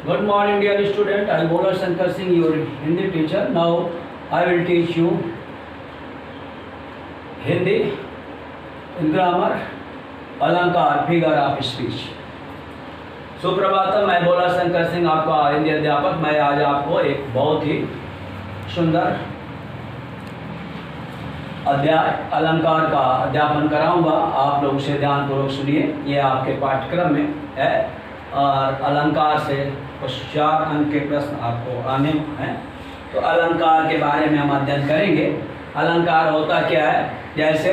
Good morning, dear student. I am Bola Shankar Singh, your Hindi teacher. Now I will teach you Hindi grammar, अलंकार, figure of speech. Suprabhatam, मैं बोला शंकर सिंह, आपका हिंदी अध्यापक। मैं आज आपको एक बहुत ही सुंदर अध्याय अलंकार का अध्यापन कराऊंगा। आप लोग उसे ध्यानपूर्वक सुनिए, ये आपके पाठ्यक्रम में है और अलंकार से कुछ 4 अंक के प्रश्न आपको आने हैं। तो अलंकार के बारे में हम अध्ययन करेंगे। अलंकार होता क्या है? जैसे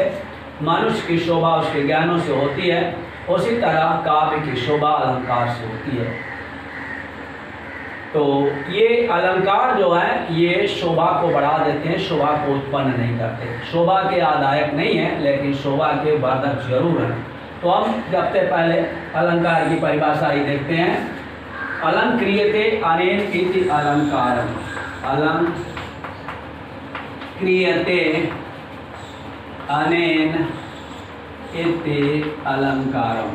मनुष्य की शोभा उसके ज्ञानों से होती है, उसी तरह काव्य की शोभा अलंकार से होती है। तो ये अलंकार जो है ये शोभा को बढ़ा देते हैं, शोभा को उत्पन्न नहीं करते। शोभा के आदायक नहीं है, लेकिन शोभा के वर्धक जरूर हैं। तो हम सबसे पहले अलंकार की परिभाषा ही देखते हैं। अलंक्रियते अनेन इति अलंकारम्। अलंक्रियते अनेन इति अलंकारम्।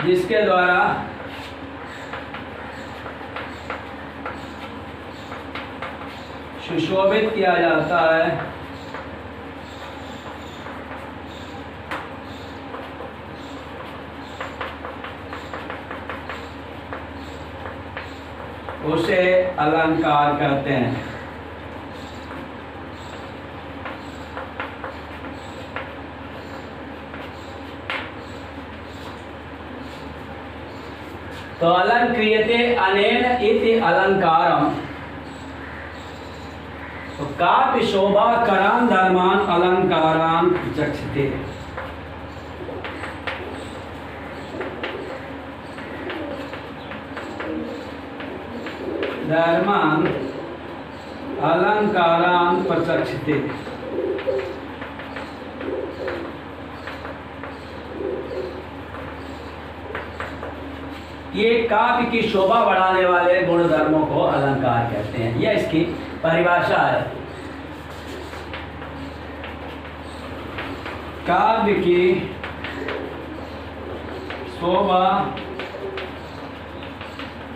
जिसके द्वारा सुशोभित किया जाता है उसे अलंकार कहते हैं। तो अलंक्रियते अनेन इति अलंकारम्। तो काव्य शोभा करान धर्मान अलंकारान विचक्षते। धर्मान अलंकारान प्रचक्षते। ये काव्य की शोभा बढ़ाने वाले गुण धर्मों को अलंकार कहते हैं। यह इसकी परिभाषा है। काव्य की शोभा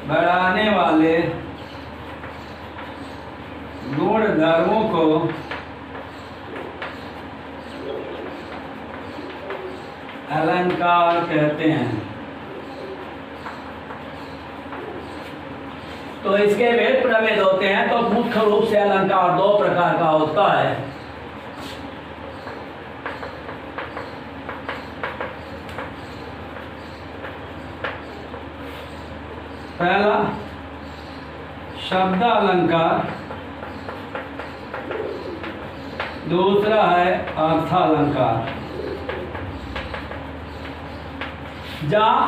बढ़ाने वाले गुण धर्मों को अलंकार कहते हैं। तो इसके भेद प्रभेद होते हैं। तो मुख्य रूप से अलंकार 2 प्रकार का होता है। पहला शब्द अलंकार, दूसरा है अर्थालंकार। जहाँ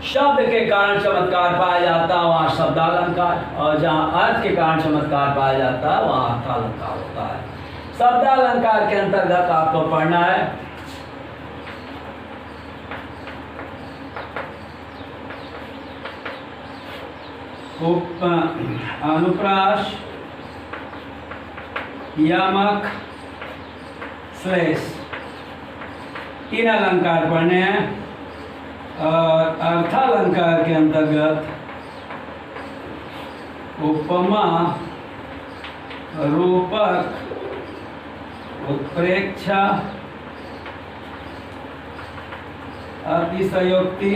शब्द के कारण चमत्कार पाया जाता है वहाँ शब्दालंकार, और जहाँ अर्थ के कारण चमत्कार पाया जाता है वहाँ अर्थालंकार होता है। शब्दालंकार के अंतर्गत आपको पढ़ना है अनुप्रास, यमक, श्लेष, 3 अलंकार पढ़ने हैं। और अर्थालंकार के अंतर्गत उपमा, रूपक, उत्प्रेक्षा, अतिशयोक्ति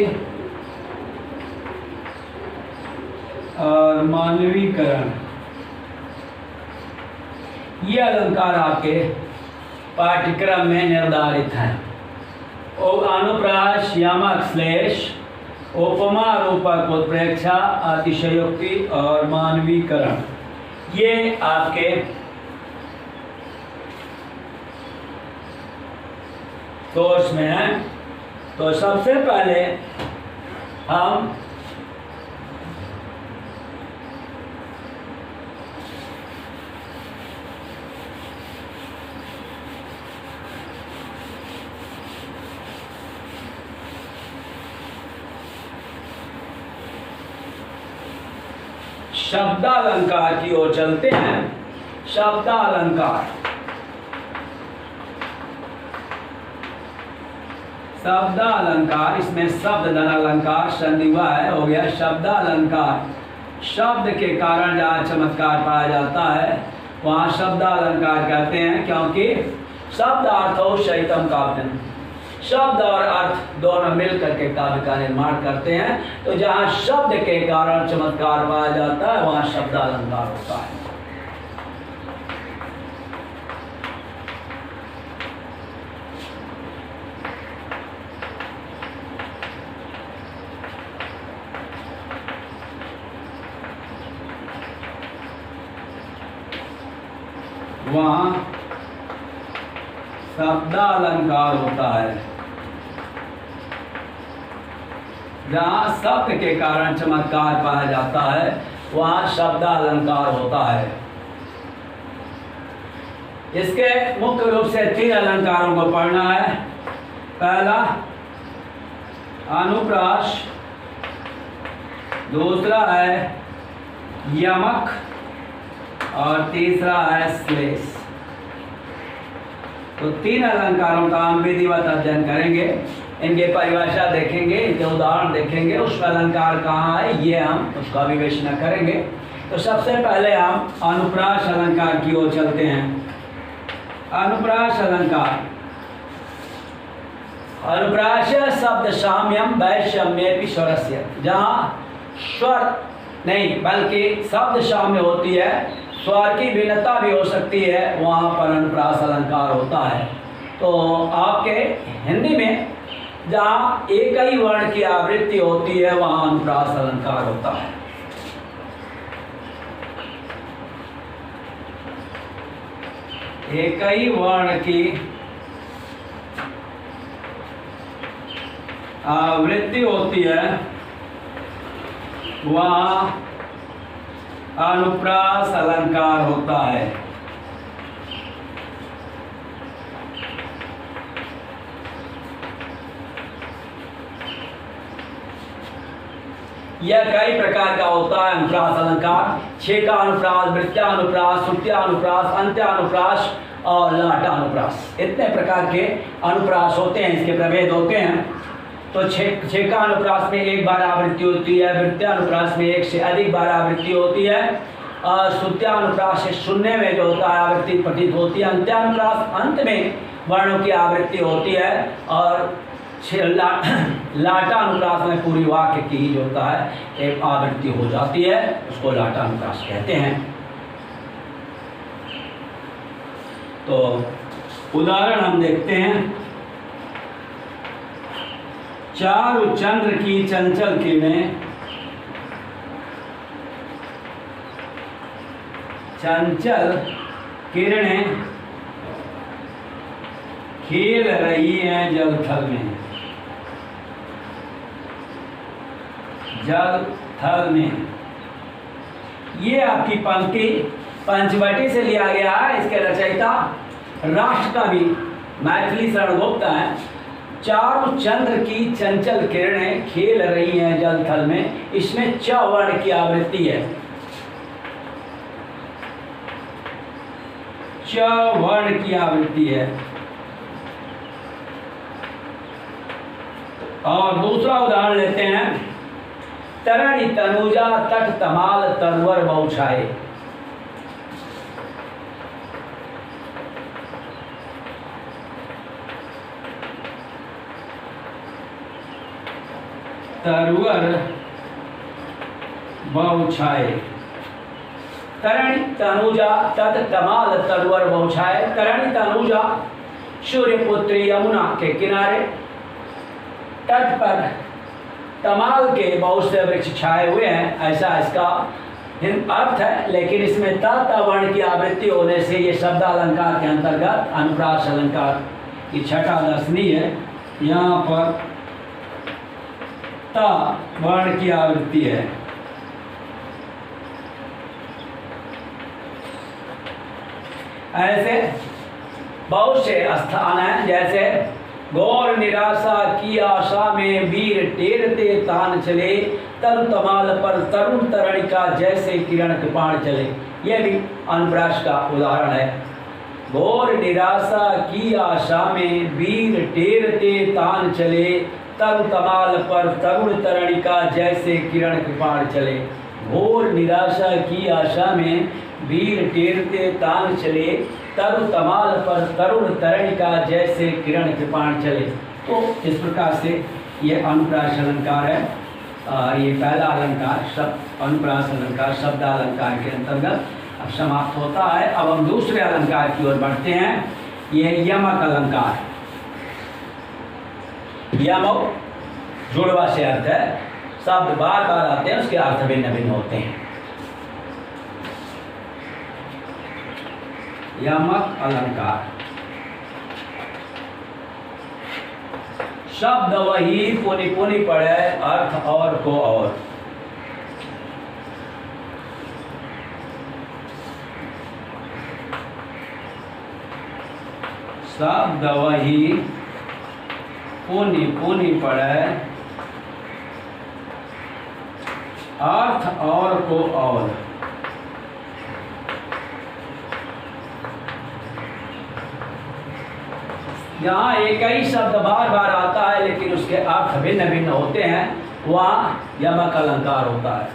और मानवीकरण, ये अलंकार आपके पाठ्यक्रम में निर्धारित हैं। अनुप्रास, यमक, श्लेष, उपमा, रूपक, उत्प्रेक्षा, अतिशयोक्ति और मानवीकरण, ये आपके कोर्स में हैं। तो सबसे पहले हम शब्दालंकार की ओर चलते हैं। शब्दालंकार शब्द अलंकार, इसमें शब्द धन अलंकार संधि हुआ है, हो गया शब्द अलंकार। शब्द के कारण जहाँ चमत्कार पाया जाता है वहाँ शब्द अलंकार कहते हैं, क्योंकि शब्द अर्थो सहितम काव्यम, शब्द और अर्थ दोनों मिलकर के काव्य का निर्माण करते हैं। तो जहाँ शब्द के कारण चमत्कार पाया जाता है वहाँ शब्द अलंकार होता है। वहाँ शब्द अलंकार होता है। जहाँ शब्द के कारण चमत्कार पाया जाता है वहाँ शब्द अलंकार होता है। इसके मुख्य रूप से 3 अलंकारों को पढ़ना है। पहला अनुप्रास, दूसरा है यमक और तीसरा है श्लेष। तो 3 अलंकारों का हम विधिवत अध्ययन करेंगे, इनके परिभाषा देखेंगे, इनके उदाहरण देखेंगे, उसमें अलंकार कहाँ है ये हम उसका विवेचना करेंगे। तो सबसे पहले हम अनुप्रास अलंकार की ओर चलते हैं। अनुप्रास अलंकार, अनुप्रास शब्द साम्यम वैषम्येपि स्वरस्य, जहाँ स्वर नहीं बल्कि शब्द साम्य होती है, स्वर की भिन्नता भी हो सकती है, वहाँ पर अनुप्रास अलंकार होता है। तो आपके हिंदी में जहाँ एक ही वर्ण की आवृत्ति होती है वहाँ अनुप्रास अलंकार होता है। एक ही वर्ण की आवृत्ति होती है वहाँ अनुप्रास अलंकार होता है। यह कई प्रकार का होता है अनुप्रास अलंकार। छेका अनुप्रास, वृत्त्यानुप्रास, श्रुत्यानुप्रास, अंत्यानुप्रास और लाटानुप्रास, इतने प्रकार के अनुप्रास होते हैं, इसके प्रभेद होते हैं। तो छेका अनुप्रास में 1 बार आवृत्ति होती है, वृत्त्यानुप्रास में 1 से अधिक बार आवृत्ति होती है, और श्रुत्यानुप्रास से शून्य में जो होता है आवृत्ति प्रतीत होती है, अंत्यानुप्रास अंत में वर्णों की आवृत्ति होती है, और लाटानुप्रास में पूरी वाक्य की ही जो होता है एक आवृत्ति हो जाती है, उसको लाटानुप्रास कहते हैं। तो उदाहरण हम देखते हैं। चारु चंद्र की चंचल किरणें, चंचल किरणें खेल रही हैं जल थल में, जल थल में। ये आपकी पंक्ति पंचवटी से लिया गया है। इसके रचयिता राष्ट्रकवि मैथिली शरण गुप्त हैं। चारु चंद्र की चंचल किरणें खेल रही हैं जल थल में, इसमें च वर्ण की आवृत्ति है, च वर्ण की आवृत्ति है। और दूसरा उदाहरण लेते हैं। तरणि तनुजा तट तमाल तरवर बौछाए, तरवर बौछाए। तरणि तनुजा तट तमाल तरवर बौछाए। तरणि तनुजा सूर्यपुत्री यमुना के किनारे तट पर तमाल के बहुत से वृक्ष छाए हुए हैं, ऐसा इसका अर्थ है। लेकिन इसमें त वर्ण की आवृत्ति होने से ये शब्द अलंकार के अंतर्गत अनुप्रास अलंकार की छठा दर्शनीय है। यहाँ पर त वर्ण की आवृत्ति है। ऐसे बहुत से स्थान हैं, जैसे गौर निराशा की आशा में वीर टेरते तान चले, तरु तमाल पर तरुण तरणिका जैसे किरण कृपाण चले। यह भी अनुप्रास का उदाहरण है। घोर निराशा की आशा में वीर टेरते तान चले, तरु तमाल पर तरुण तरणिका जैसे किरण कृपाण चले। घोर निराशा की आशा में वीर टेरते तान चले, तरु तमाल पर तरुण तरणिका जैसे किरण कृपाण चले। तो इस प्रकार से ये अनुप्रास अलंकार है। ये पहला अलंकार शब्द अनुप्रास अलंकार शब्द अलंकार के अंतर्गत अब समाप्त होता है। अब हम दूसरे अलंकार की ओर बढ़ते हैं। ये यमक अलंकार। यमक जुड़वा से अर्थ है, शब्द बार बार आते हैं, उसके अर्थ भिन्न भिन्न होते हैं। यमक अलंकार शब्द वही पुनि पुनि पढ़े, अर्थ और को और। शब्द वही पुनि पुनि पढ़े, अर्थ और को और। यहाँ एक ही शब्द बार बार आता है लेकिन उसके अर्थ भिन्न भिन्न होते हैं, वहाँ यमक अलंकार होता है।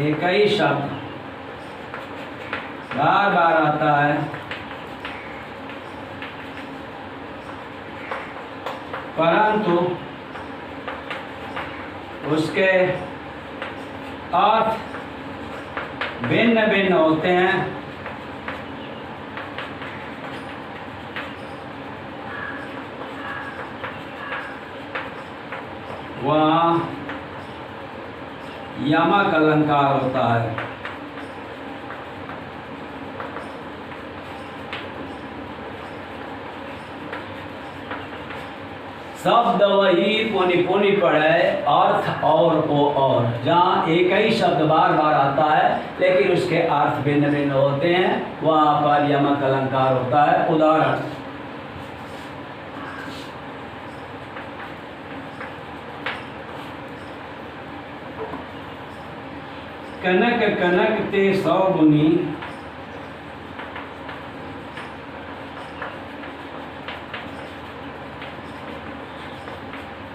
एक ही शब्द बार बार आता है, परंतु उसके अर्थ भिन्न भिन्न होते हैं, वहाँ यमक अलंकार होता है। शब्द वही पुनि पुनि पढ़े, अर्थ और को और। जहाँ एक ही शब्द बार बार आता है लेकिन उसके अर्थ भिन्न भिन्न होते हैं, वहाँ पर यमक अलंकार होता है। उदाहरण, कनक कनक ते सौ गुनी,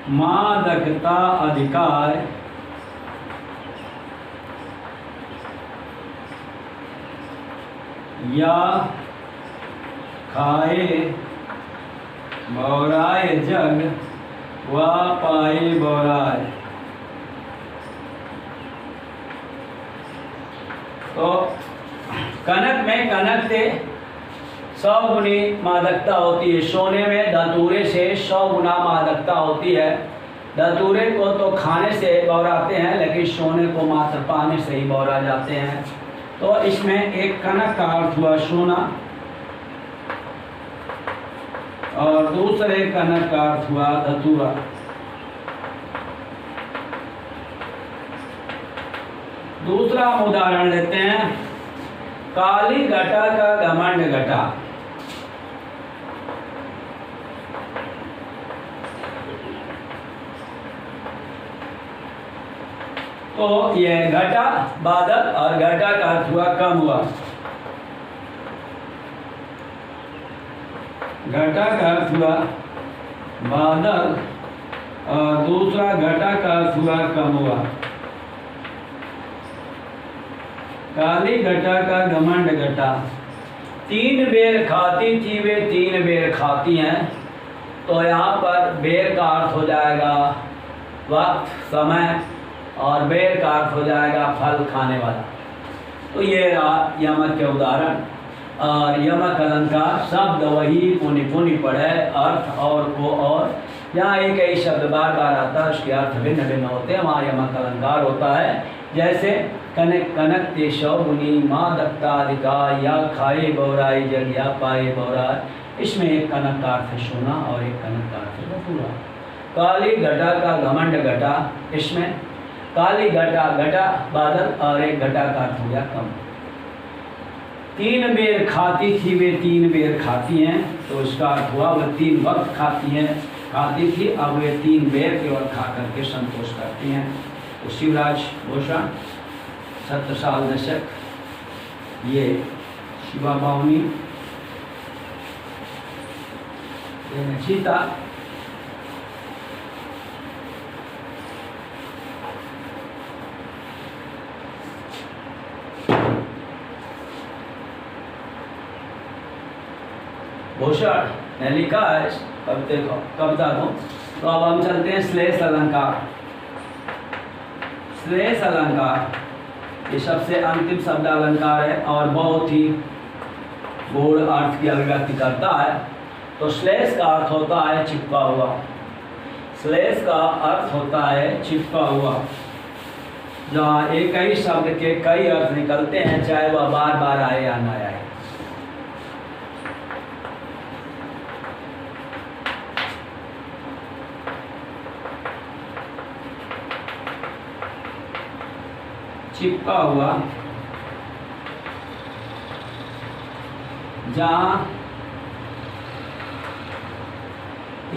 मादकता अधिकार, या खाए बौराए जग व पाए बौराए। तो कनक में कनक से 100 गुनी मादकता होती है। सोने में धतूरे से 100 गुना मादकता होती है। धतूरे को तो खाने से बौराते हैं लेकिन सोने को मात्र पाने से ही बौरा जाते हैं। तो इसमें एक कनक का अर्थ हुआ सोना और दूसरे कनक का अर्थ हुआ धतूरा। दूसरा उदाहरण लेते हैं, काली घटा का घमंड घटा। तो यह घटा बादल और घटा का अर्थ हुआ कम हुआ। घटा का अर्थ हुआ बादल और दूसरा घटा का अर्थ हुआ कम हुआ। काली घटा का घमंड घटा। 3 बेर खाती थी वे 3 बेर खाती हैं। तो यहाँ पर बेर का अर्थ हो जाएगा वक्त समय और बेर का अर्थ हो जाएगा फल खाने वाला। तो ये रहा यमक के उदाहरण। और यमक अलंकार शब्द वही पुनि पुनि पढ़े, अर्थ और को और। जहाँ एक ही शब्द बार बार आता है उसके अर्थ भिन्न भिन्न होते हैं, वहाँ यमक अलंकार होता है। जैसे कनक कनक ते 100 गुनी, मादकता अधिकार, या खाए बौराई जग या पाए बौराई। इसमें एक कनक का अर्थ है सोना और एक कनक का अर्थ है धतूरा। काली घटा का घमंड घटा, इसमें काली घटा घटा बादल और एक घटा का अर्थ हो गया कम। 3 बेर खाती थी वे 3 बेर खाती हैं। तो इसका अर्थ हुआ वह 3 वक्त खाती हैं, खाती थी, अब वे 3 बेर केवल खा करके संतोष करती हैं। तो शिवराज भूषण छत्रसाल दशक, ये शिवा बावनी, ये नचीता, भूषण ने लिखा है कविता को। तो अब हम चलते हैं श्लेष अलंकार। श्लेष अलंकार ये सबसे अंतिम शब्द अलंकार है और बहुत ही गूढ़ अर्थ की अभिव्यक्ति करता है। तो श्लेष का अर्थ होता है चिपका हुआ। श्लेष का अर्थ होता है चिपका हुआ, जहाँ एक ही शब्द के कई अर्थ निकलते हैं, चाहे वह बार बार आए या ना आए। चिपका हुआ, जहाँ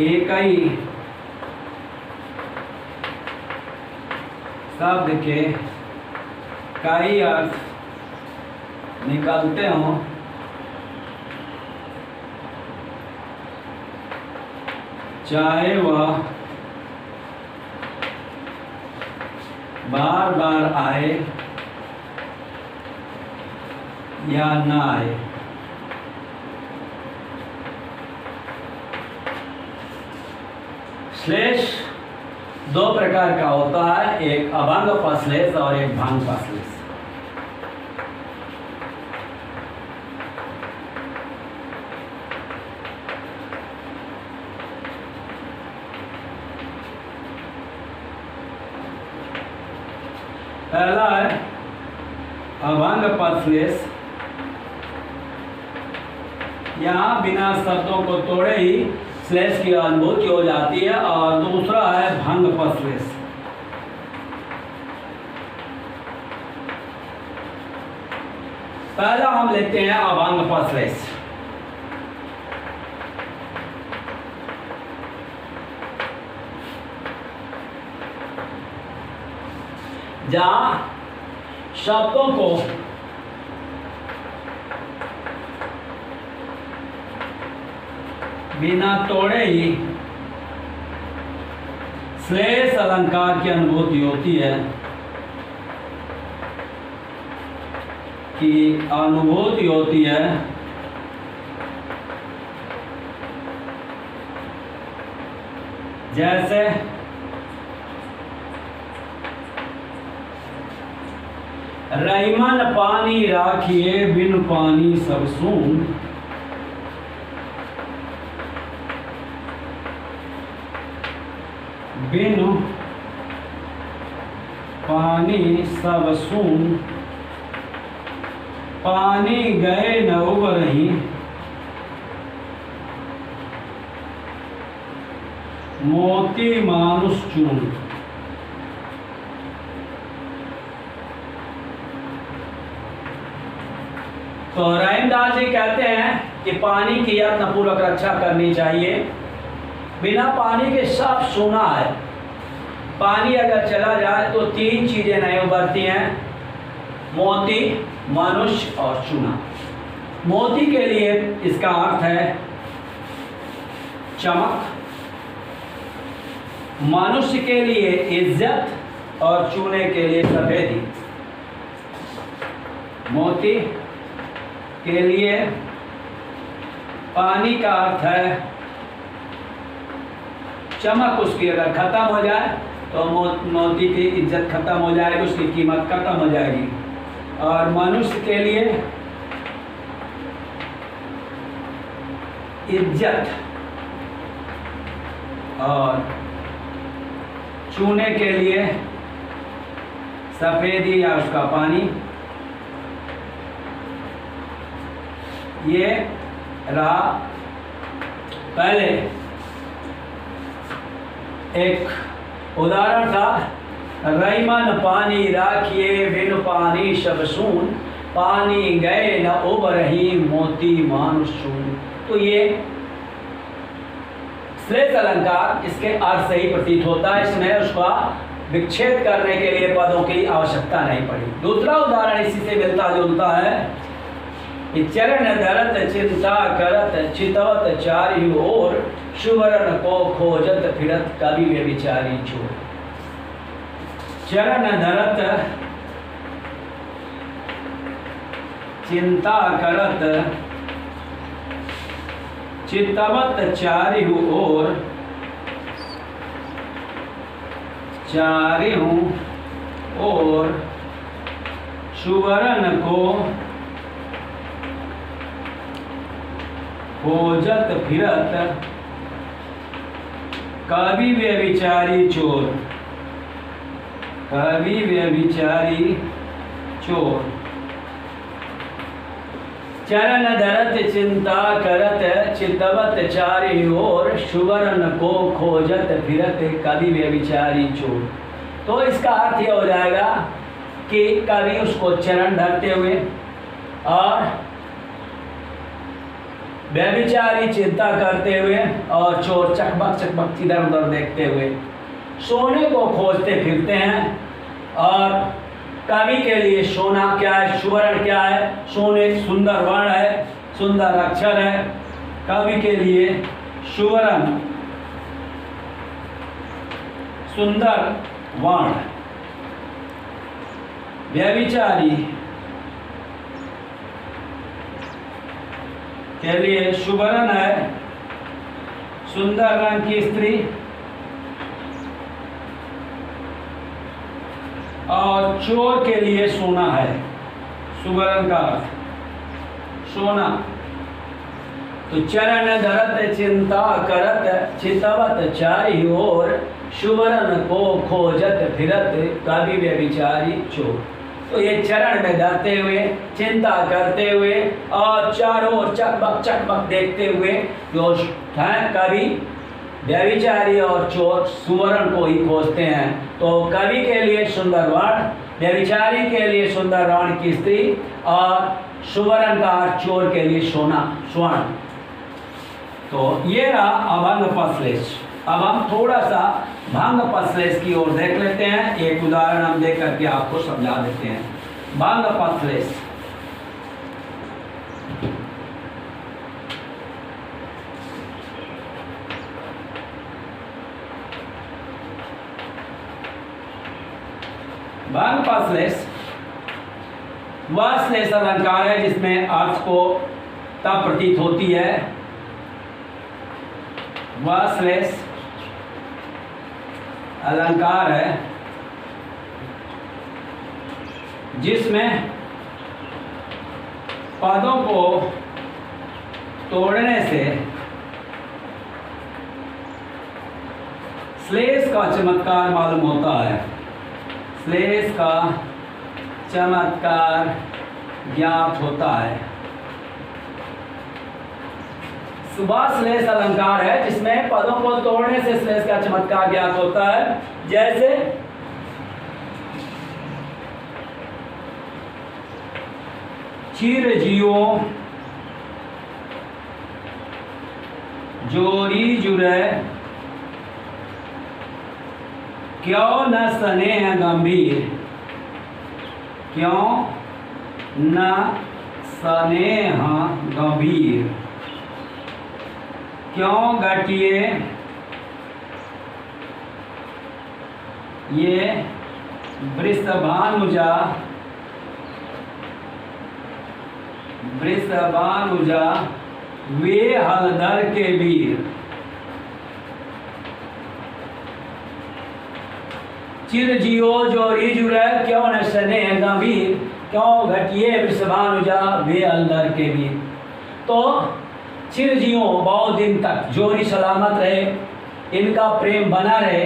एक ही शब्द के कई अर्थ निकलते हों, चाहे वह बार बार आए या ना आए। श्लेष दो प्रकार का होता है, एक अभंग पश्लेष और एक भंग पश्लेष। पहला है अभंग पश्लेष, यहाँ बिना शब्दों को तोड़े ही श्लेष की अनुभूति हो जाती है। और दूसरा है भंग पश्लेष। पहला हम लेते हैं अभंग पश्लेष। जहाँ शब्दों को बिना तोड़े ही श्लेष अलंकार की अनुभूति होती है, जैसे रहीमन पानी राखिए बिन पानी सब सून, बिन पानी सब सून, पानी गए न उबरही, मोती मानुष चून। तो रहीमदास जी कहते हैं कि पानी की यत्नपूर्वक रक्षा करनी चाहिए। बिना पानी के सब सूना है। पानी अगर चला जाए तो तीन चीजें नहीं उभरती हैं, मोती, मनुष्य और चूना। मोती के लिए इसका अर्थ है चमक, मनुष्य के लिए इज्जत और चूने के लिए सफेदी। मोती के लिए पानी का अर्थ है चमक, उसकी अगर खत्म हो जाए तो मोती की इज्जत खत्म हो जाएगी, उसकी कीमत खत्म हो जाएगी। और मनुष्य के लिए इज्जत और चूने के लिए सफेदी या उसका पानी। ये रहा पहले एक उदाहरण था, रहीमन पानी राखिए बिन पानी सब सून, पानी गए न उबरही मोती मानुष चून। तो ये श्लेष अलंकार इसके अर्थ से ही प्रतीत होता है। इसमें उसका विच्छेद करने के लिए पदों की आवश्यकता नहीं पड़ी। दूसरा उदाहरण इसी से मिलता जुलता है। चरण धरत चिंता करत चितवत चारि ओर, सुवर्ण को खोजत फिरत कवि व्यभिचारी चोर। चरण धरत चिंता करत चितवत चारि ओर, चारियों ओर सुवर्ण को खोजत फिरत कवि व्यभिचारी चोर। कवि व्यभिचारी चोर। चरण धरत चिंता करत चितवत चारि ओर, सुवर्ण को खोजत फिरत कवि व्यभिचारी चोर। तो इसका अर्थ यह हो जाएगा कि कवि उसको चरण धरते हुए और व्यभिचारी चिंता करते हुए और चोर चकमक चकमक इधर उधर देखते हुए सोने को खोजते फिरते हैं। और कवि के लिए सोना क्या है, सुवर्ण क्या है? सोने सुंदर वर्ण है, सुंदर अक्षर है। कवि के लिए सुवर्ण सुंदर वर्ण, व्यभिचारी के लिए सुवर्ण है, सुंदर रंग की स्त्री, और चोर के लिए सोना है। सुवर्ण का अर्थ सोना। तो चरण धरत चिंता करत चितवत चारि ओर, सुवर्ण को खोजत फिरत कवि व्यभिचारी चोर। तो ये चरण में धरते हुए, चिंता करते हुए और चारों ओर चकमक चकमक देखते हुए जो हैं कवि व्यभिचारी और चोर सुवर्ण को ही खोजते हैं। तो कवि के लिए सुंदर वर्ण, व्यभिचारी के लिए सुंदर वर्ण की स्त्री और सुवर्ण का चोर के लिए सोना स्वर्ण। तो ये रहा अभंग पदश्लेष। अब हम थोड़ा सा भंग पदश्लेष की ओर देख लेते हैं। एक उदाहरण हम देख करके आपको समझा देते हैं। भंग पदश्लेष। भंग पदश्लेष वह श्लेष अलंकार है जिसमें अर्थ को तब प्रतीत होती है। वह श्लेष अलंकार है जिसमें पदों को तोड़ने से श्लेष का चमत्कार मालूम होता है। श्लेष का चमत्कार ज्ञात होता है। वह श्लेष अलंकार है जिसमें पदों को तोड़ने से श्लेष का चमत्कार ज्ञात होता है। जैसे चिरजियो जोरी जुरे क्यों न स्नेह गंभीर, क्यों न स्नेह गंभीर, क्यों घटिए ये वृषभानुजा, वृषभानुजा वे हलधर के वीर। चिरजियो जोरी जुरे क्यों न स्नेह गंभीर, क्यों घटिए वृषभानुजा वे हलधर के वीर। तो चिरजियों बहुत दिन तक जोरी सलामत रहे, इनका प्रेम बना रहे,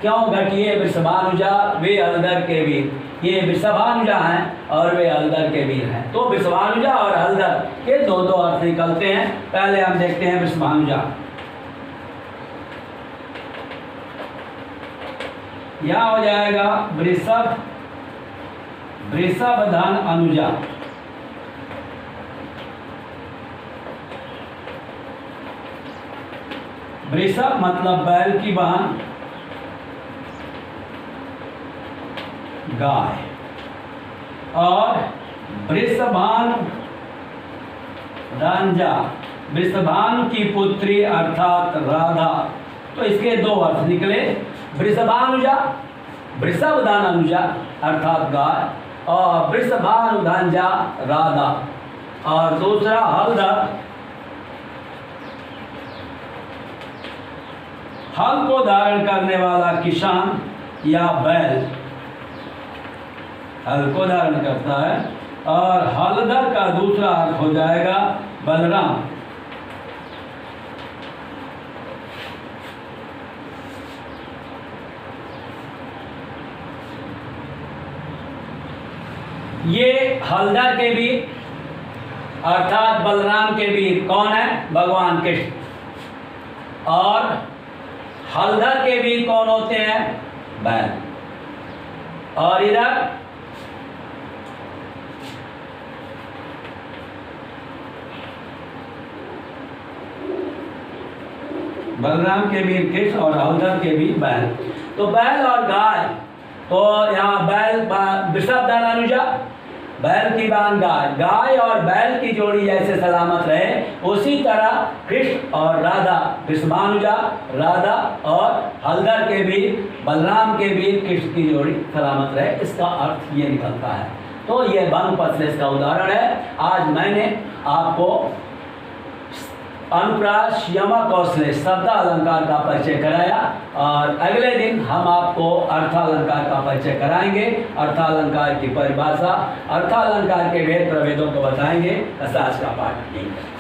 क्यों घटिए वृषभानुजा वे हलधर के वीर। ये वृषभानुजा हैं और वे हलधर के वीर हैं। तो वृषभानुजा और हलधर के दो दो अर्थ निकलते हैं। पहले हम देखते हैं वृषभानुजा। यह हो जाएगा वृषभ, वृषभ धन अनुजा। वृषभ मतलब बैल की बहन, गाय, और वृषभानु रंजा, वृषभानु की पुत्री अर्थात राधा। तो इसके दो अर्थ निकले, वृषभानुजा, वृषभदानुजा अर्थात गाय, और वृषभानुधंजा राधा। और दूसरा हलधर, हल को धारण करने वाला किसान या बैल, हल को धारण करता है। और हलधर का दूसरा अर्थ हो जाएगा बलराम। ये हलधर के वीर अर्थात बलराम के वीर कौन है? भगवान कृष्ण। और हलधर के वीर कौन होते हैं? बैल। और इधर बलराम के वीर कृष्ण और हलधर के वीर बैल। तो बैल और गाय, तो यहाँ बैल वृषभदानुजा, बैल की बान गाय, गाय और बैल की जोड़ी जैसे सलामत रहे, उसी तरह कृष्ण और राधा, वृषभानुजा राधा और हलधर के वीर बलराम के वीर कृष्ण की जोड़ी सलामत रहे। इसका अर्थ ये निकलता है। तो ये भानुपश्लेष का उदाहरण है। आज मैंने आपको अनुप्रास, यमक और श्लेष शब्द अलंकार का परिचय कराया, और अगले दिन हम आपको अर्थालंकार का परिचय कराएंगे, अर्थालंकार की परिभाषा, अर्थालंकार के भेद प्रभेदों को बताएंगे। आज का पाठ यही है।